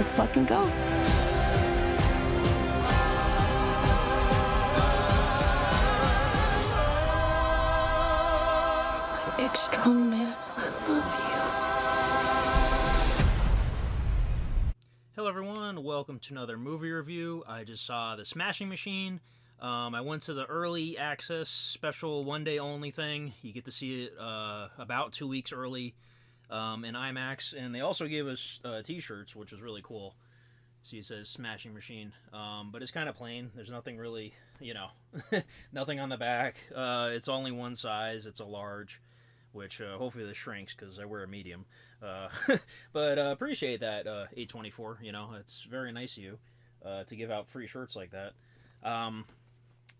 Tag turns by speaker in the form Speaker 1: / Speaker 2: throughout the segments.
Speaker 1: Let's fucking go. My big strong man, I love you.
Speaker 2: Hello everyone, welcome to another movie review. I just saw The Smashing Machine. I went to the early access special one day only thing. You get to see it about 2 weeks early in IMAX, and they also gave us t-shirts, which was really cool. See, it says Smashing Machine, but it's kind of plain. There's nothing really, nothing on the back. It's only one size. It's a large, which hopefully this shrinks because I wear a medium. But appreciate that, 824. It's very nice of you to give out free shirts like that.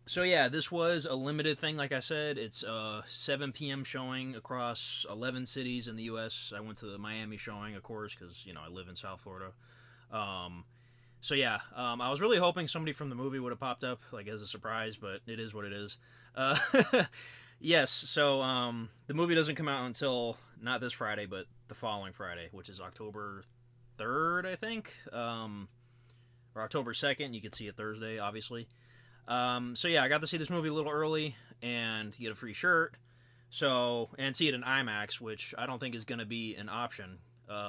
Speaker 2: So yeah, this was a limited thing. Like I said, it's a 7 p.m. showing across 11 cities in the U.S. I went to the Miami showing, of course, because I live in South Florida. So yeah, I was really hoping somebody from the movie would have popped up, like as a surprise, but it is what it is. Yes, so the movie doesn't come out until not this Friday, but the following Friday, which is October 3rd, I think, or October 2nd. You can see it Thursday, obviously. So yeah, I got to see this movie a little early and get a free shirt. And see it in IMAX, which I don't think is going to be an option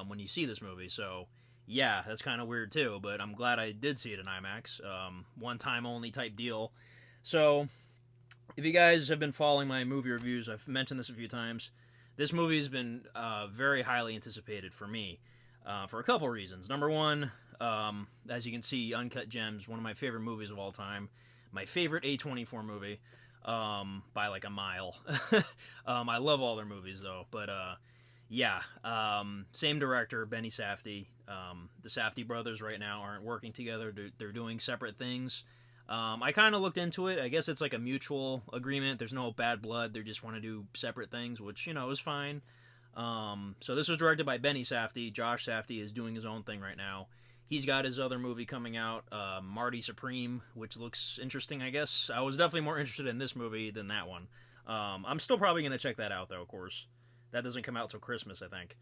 Speaker 2: when you see this movie. So yeah, that's kind of weird too, but I'm glad I did see it in IMAX. One time only type deal. So if you guys have been following my movie reviews, I've mentioned this a few times. This movie has been very highly anticipated for me for a couple reasons. Number one, as you can see, Uncut Gems, one of my favorite movies of all time. My favorite A24 movie by like a mile. I love all their movies though, but yeah, same director, Benny Safdie. The Safdie brothers right now aren't working together. They're doing separate things. I kind of looked into it. I guess it's like a mutual agreement. There's no bad blood. They just want to do separate things, which, is fine. So this was directed by Benny Safdie. Josh Safdie is doing his own thing right now. He's got his other movie coming out, Marty Supreme, which looks interesting, I guess. I was definitely more interested in this movie than that one. I'm still probably going to check that out, though, of course. That doesn't come out till Christmas, I think.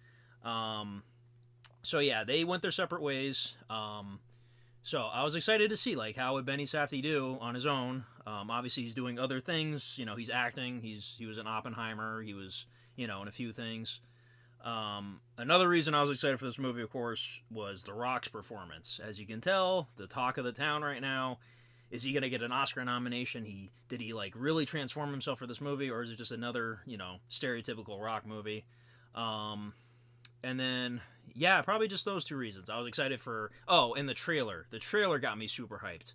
Speaker 2: So yeah, they went their separate ways. So I was excited to see, like, how would Benny Safdie do on his own. Obviously, he's doing other things. He's acting. He was in Oppenheimer. He was, in a few things. Another reason I was excited for this movie, of course, was The Rock's performance. As you can tell, the talk of the town right now, is he going to get an Oscar nomination? Did he like really transform himself for this movie, or is it just another, stereotypical Rock movie? And then, yeah, probably just those two reasons. I was excited for, and the trailer. The trailer got me super hyped.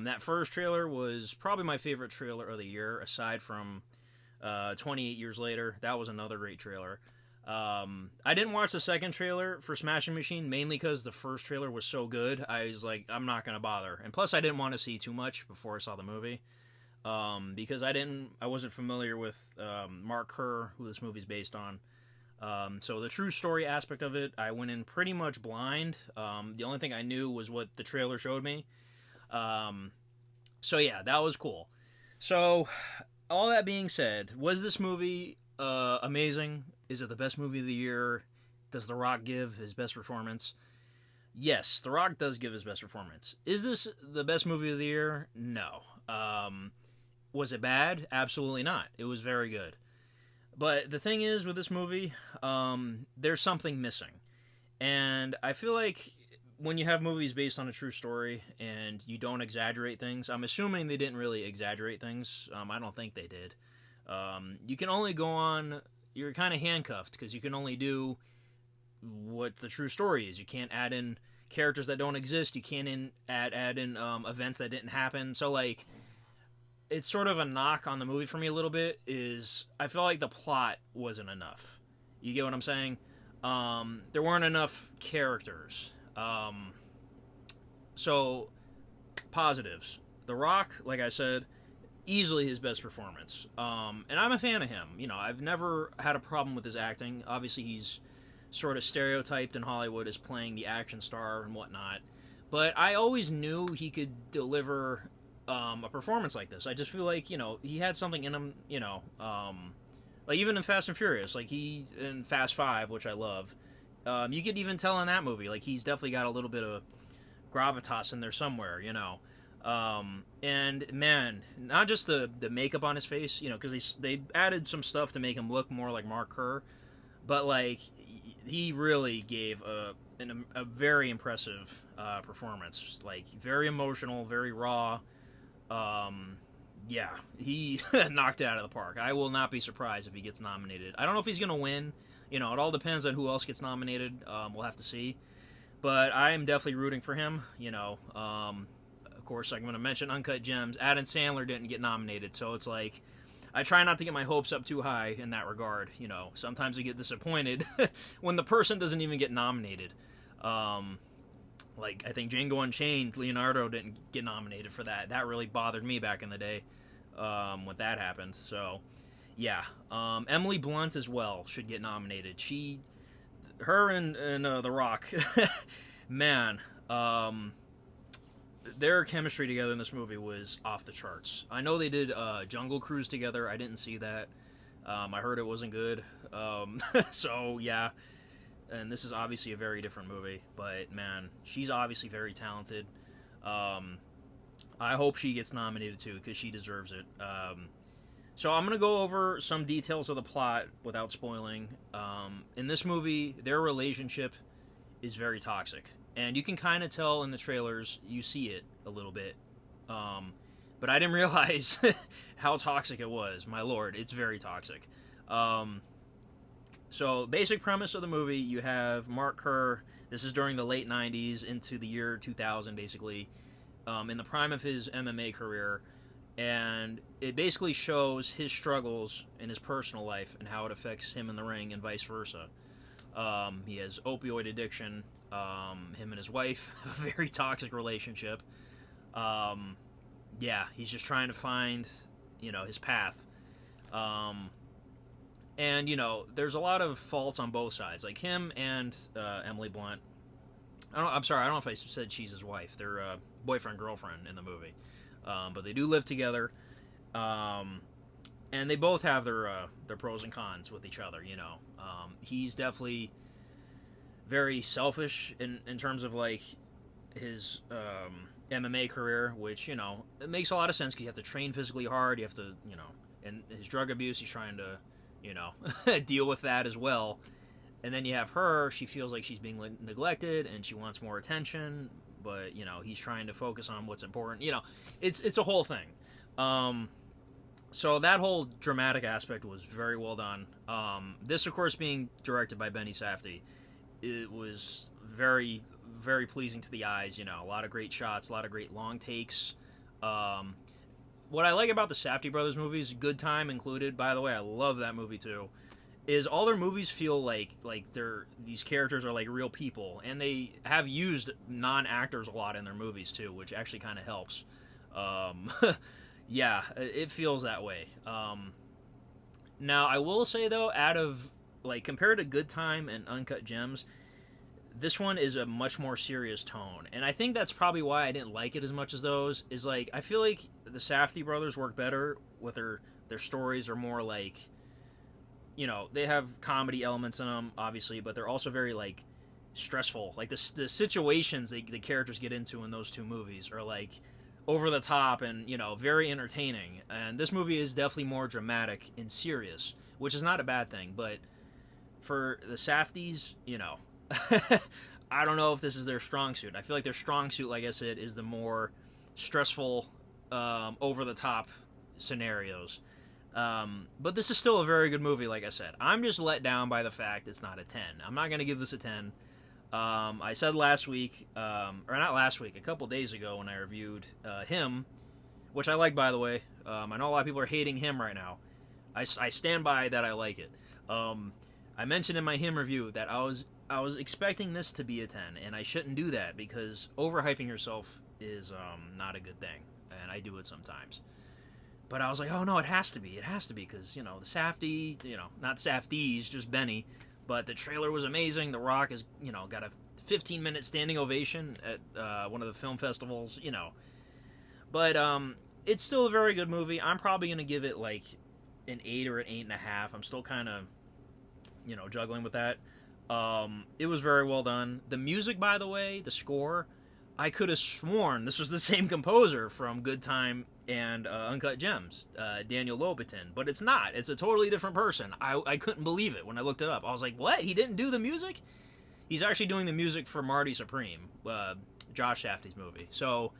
Speaker 2: That first trailer was probably my favorite trailer of the year, aside from 28 Years Later. That was another great trailer. I didn't watch the second trailer for Smashing Machine, mainly because the first trailer was so good. I was like, I'm not going to bother. And plus, I didn't want to see too much before I saw the movie. Because I wasn't familiar with Mark Kerr, who this movie's based on. So the true story aspect of it, I went in pretty much blind. The only thing I knew was what the trailer showed me. So yeah, that was cool. So, all that being said, was this movie amazing? Is it the best movie of the year? Does The Rock give his best performance? Yes, The Rock does give his best performance. Is this the best movie of the year? No. Was it bad? Absolutely not. It was very good. But the thing is, with this movie, there's something missing. And I feel like when you have movies based on a true story and you don't exaggerate things, I'm assuming they didn't really exaggerate things. I don't think they did. You can only go on... You're kind of handcuffed because you can only do what the true story is. You can't add in characters that don't exist. You can't add in events that didn't happen. So, like, it's sort of a knock on the movie for me a little bit is I feel like the plot wasn't enough. You get what I'm saying? There weren't enough characters. So, positives. The Rock, like I said, easily his best performance. And I'm a fan of him. I've never had a problem with his acting. Obviously, he's sort of stereotyped in Hollywood as playing the action star and whatnot. But I always knew he could deliver a performance like this. I just feel like, he had something in him, like even in Fast and Furious, like in Fast 5, which I love, You could even tell in that movie, like, he's definitely got a little bit of gravitas in there somewhere, you know. And man, not just the makeup on his face, you know, because they added some stuff to make him look more like Mark Kerr, but like he really gave a very impressive performance, like very emotional, very raw. Yeah, he knocked it out of the park. I will not be surprised if he gets nominated. I don't know if he's gonna win. You know, it all depends on who else gets nominated. We'll have to see. But I am definitely rooting for him. You know, of course, I'm going to mention Uncut Gems. Adam Sandler didn't get nominated, so it's like I try not to get my hopes up too high in that regard. You know, sometimes I get disappointed when the person doesn't even get nominated. Like I think Django Unchained, Leonardo didn't get nominated for that. That really bothered me back in the day when that happened. So yeah, Emily Blunt as well should get nominated. Her and The Rock, man, their chemistry together in this movie was off the charts. I know they did Jungle Cruise together. I didn't see that. I heard it wasn't good. So yeah, and this is obviously a very different movie. But man, she's obviously very talented. I hope she gets nominated too because she deserves it. So I'm going to go over some details of the plot without spoiling. In this movie, their relationship is very toxic. And you can kind of tell in the trailers, you see it a little bit. But I didn't realize how toxic it was. My lord, it's very toxic. So basic premise of the movie, you have Mark Kerr. This is during the late 90s into the year 2000, basically. In the prime of his MMA career. And it basically shows his struggles in his personal life and how it affects him in the ring and vice versa. He has opioid addiction. Him and his wife have a very toxic relationship. Yeah, he's just trying to find, you know, his path. And, you know, there's a lot of faults on both sides. Like him and Emily Blunt. I'm sorry, I don't know if I said she's his wife. They're boyfriend-girlfriend in the movie. But they do live together, and they both have their pros and cons with each other. You know, he's definitely very selfish in terms of like his MMA career, which you know it makes a lot of sense because you have to train physically hard. You have to, you know, and his drug abuse, he's trying to, you know, deal with that as well. And then you have her; she feels like she's being neglected, and she wants more attention. But you know he's trying to focus on what's important. You know, it's a whole thing. So that whole dramatic aspect was very well done. This, of course, being directed by Benny Safdie, it was very, very pleasing to the eyes. You know, a lot of great shots, a lot of great long takes. What I like about the Safdie brothers movies, Good Time included, by the way, I love that movie too, is all their movies feel like these characters are like real people, and they have used non-actors a lot in their movies too, which actually kind of helps. Yeah, it feels that way. Now I will say though, out of like compared to Good Time and Uncut Gems, this one is a much more serious tone, and I think that's probably why I didn't like it as much as those. Is like I feel like the Safdie brothers work better with their stories are more like, you know, they have comedy elements in them, obviously, but they're also very, like, stressful. Like, the situations the characters get into in those two movies are, like, over the top and, you know, very entertaining. And this movie is definitely more dramatic and serious, which is not a bad thing. But for the Safdies, you know, I don't know if this is their strong suit. I feel like their strong suit, like I said, is the more stressful, over-the-top scenarios. But this is still a very good movie, like I said. I'm just let down by the fact it's not a 10. I'm not going to give this a 10. I said last week, or not last week, a couple days ago when I reviewed Him, which I like, by the way. I know a lot of people are hating Him right now. I stand by that I like it. I mentioned in my Him review that I was expecting this to be a 10, and I shouldn't do that because overhyping yourself is not a good thing, and I do it sometimes. But I was like, oh no, it has to be, because, you know, the Safdie, you know, not Safdies, just Benny, but the trailer was amazing. The Rock is, you know, got a 15-minute standing ovation at one of the film festivals, you know. But it's still a very good movie. I'm probably going to give it like an 8 or an 8.5. I'm still kind of, you know, juggling with that. It was very well done. The music, by the way, the score, I could have sworn this was the same composer from Good Time and Uncut Gems, Daniel Lopatin, but it's not. It's a totally different person. I couldn't believe it when I looked it up. I was like, what? He didn't do the music? He's actually doing the music for Marty Supreme, Josh Safdie's movie. So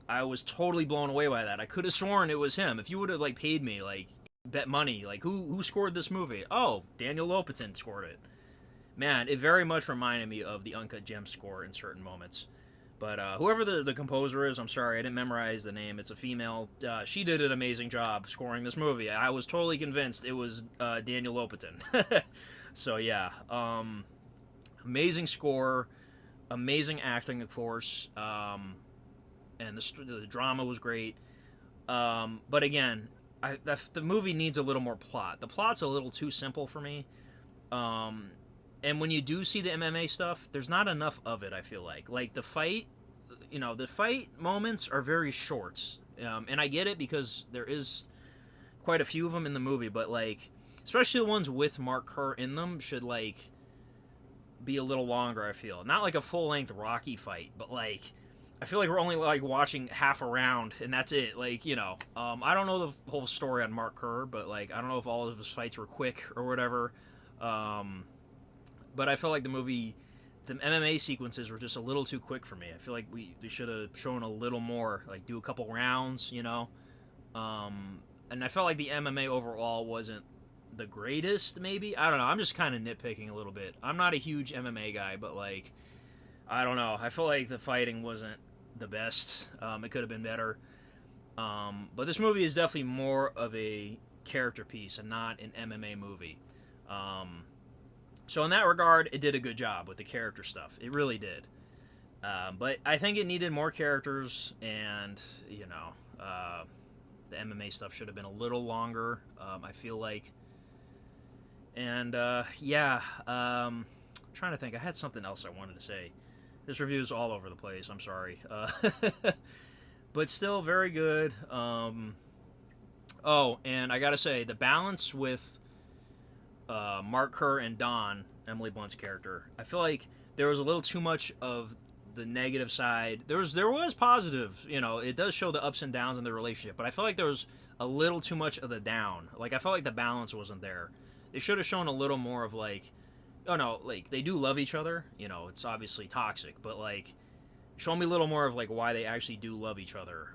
Speaker 2: I was totally blown away by that. I could have sworn it was him. If you would have like paid me like bet money, like who scored this movie? Oh, Daniel Lopatin scored it. Man, it very much reminded me of the Uncut Gems score in certain moments. But whoever the composer is, I'm sorry, I didn't memorize the name. It's a female. She did an amazing job scoring this movie. I was totally convinced it was Daniel Lopatin. So yeah, amazing score, amazing acting, of course, and the drama was great. But again, the movie needs a little more plot. The plot's a little too simple for me. And when you do see the MMA stuff, there's not enough of it, I feel like. Like, the fight moments are very short. And I get it because there is quite a few of them in the movie, but, like, especially the ones with Mark Kerr in them should, like, be a little longer, I feel. Not like a full-length Rocky fight, but, like, I feel like we're only, like, watching half a round, and that's it. Like, I don't know the whole story on Mark Kerr, but, like, I don't know if all of his fights were quick or whatever. But I felt like the MMA sequences were just a little too quick for me. I feel like they should have shown a little more, like do a couple rounds, And I felt like the MMA overall wasn't the greatest, maybe. I don't know. I'm just kind of nitpicking a little bit. I'm not a huge MMA guy, but like, I don't know. I feel like the fighting wasn't the best. It could have been better. But this movie is definitely more of a character piece and not an MMA movie. So in that regard, it did a good job with the character stuff. It really did. But I think it needed more characters, and, the MMA stuff should have been a little longer, I feel like. And, I'm trying to think. I had something else I wanted to say. This review is all over the place. I'm sorry. But still very good. And I gotta say, the balance with Mark Kerr and Dawn, Emily Blunt's character, I feel like there was a little too much of the negative side. There was positive, it does show the ups and downs in the relationship, but I feel like there was a little too much of the down. Like, I felt like the balance wasn't there. They should have shown a little more of, like, oh no, like, they do love each other, it's obviously toxic, but, like, show me a little more of, like, why they actually do love each other.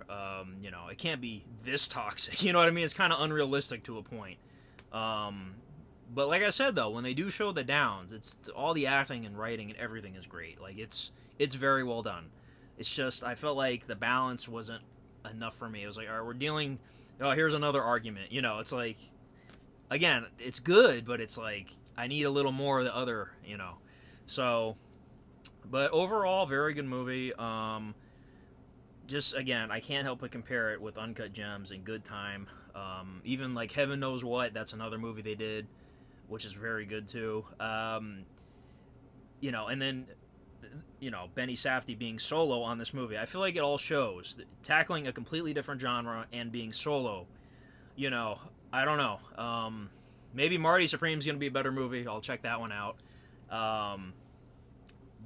Speaker 2: It can't be this toxic, you know what I mean? It's kind of unrealistic to a point. But like I said, though, when they do show the downs, it's all the acting and writing and everything is great. Like, it's very well done. It's just, I felt like the balance wasn't enough for me. It was like, all right, here's another argument. It's like, again, it's good, but it's like, I need a little more of the other, So, but overall, very good movie. Just, again, I can't help but compare it with Uncut Gems and Good Time. Even, like, Heaven Knows What, that's another movie they did, which is very good too. And then, Benny Safdie being solo on this movie. I feel like it all shows. Tackling a completely different genre and being solo, I don't know. Maybe Marty Supreme's going to be a better movie. I'll check that one out.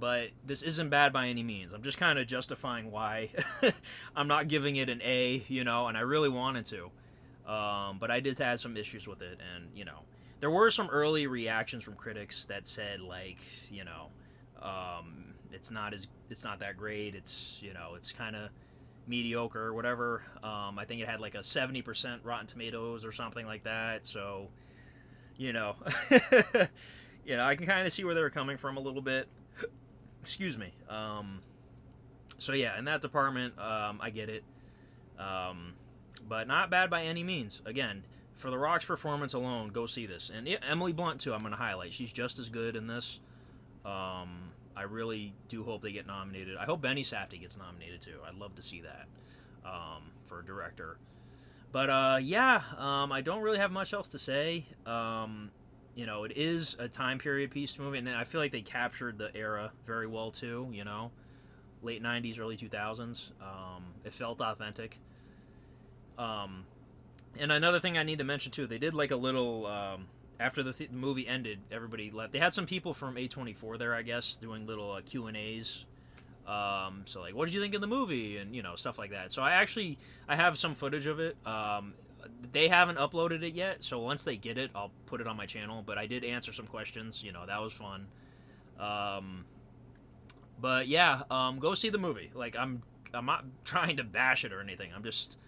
Speaker 2: But this isn't bad by any means. I'm just kind of justifying why I'm not giving it an A, and I really wanted to. But I did have some issues with it, and, there were some early reactions from critics that said, like, it's not that great. It's, it's kind of mediocre or whatever. I think it had like a 70% Rotten Tomatoes or something like that. So, I can kind of see where they were coming from a little bit. Excuse me. So yeah, in that department, I get it. But not bad by any means. Again, for The Rock's performance alone, go see this. And Emily Blunt, too, I'm going to highlight. She's just as good in this. I really do hope they get nominated. I hope Benny Safdie gets nominated, too. I'd love to see that for a director. But, I don't really have much else to say. It is a time period piece movie, and then I feel like they captured the era very well, too, Late 90s, early 2000s. It felt authentic. And another thing I need to mention too, they did like a little after the movie ended, everybody left. They had some people from A24 there, I guess, doing little Q&As. So like, what did you think of the movie, and stuff like that. So I have some footage of it. They haven't uploaded it yet, so once they get it, I'll put it on my channel. But I did answer some questions. That was fun. But yeah, go see the movie. Like, I'm not trying to bash it or anything. I'm just,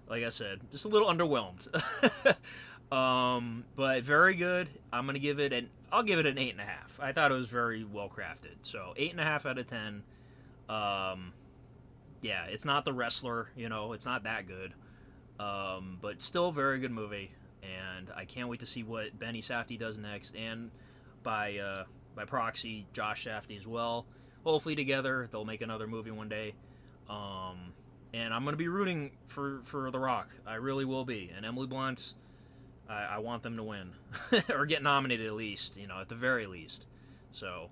Speaker 2: like I said, just a little underwhelmed. But very good. I'll give it an 8.5. I thought it was very well crafted. So 8.5 out of 10. Yeah, it's not The Wrestler, it's not that good. But still a very good movie, and I can't wait to see what Benny Safdie does next, and by proxy, Josh Safdie as well. Hopefully together they'll make another movie one day. And I'm gonna be rooting for The Rock. I really will be. And Emily Blunt, I want them to win or get nominated at least, at the very least. So,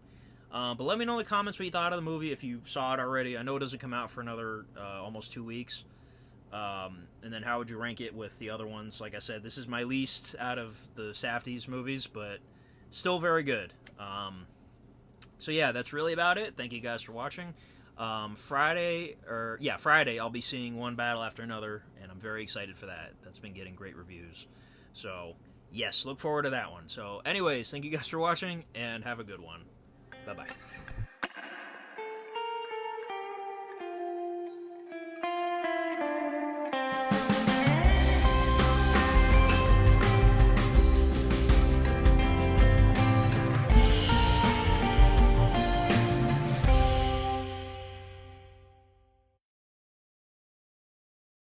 Speaker 2: but let me know in the comments what you thought of the movie if you saw it already. I know it doesn't come out for another almost 2 weeks. And then how would you rank it with the other ones? Like I said, this is my least out of the Safdie's movies, but still very good. So yeah, that's really about it. Thank you guys for watching. Friday, I'll be seeing One Battle After Another, and I'm very excited for that. That's been getting great reviews. So, yes, look forward to that one. So, anyways, thank you guys for watching, and have a good one. Bye-bye.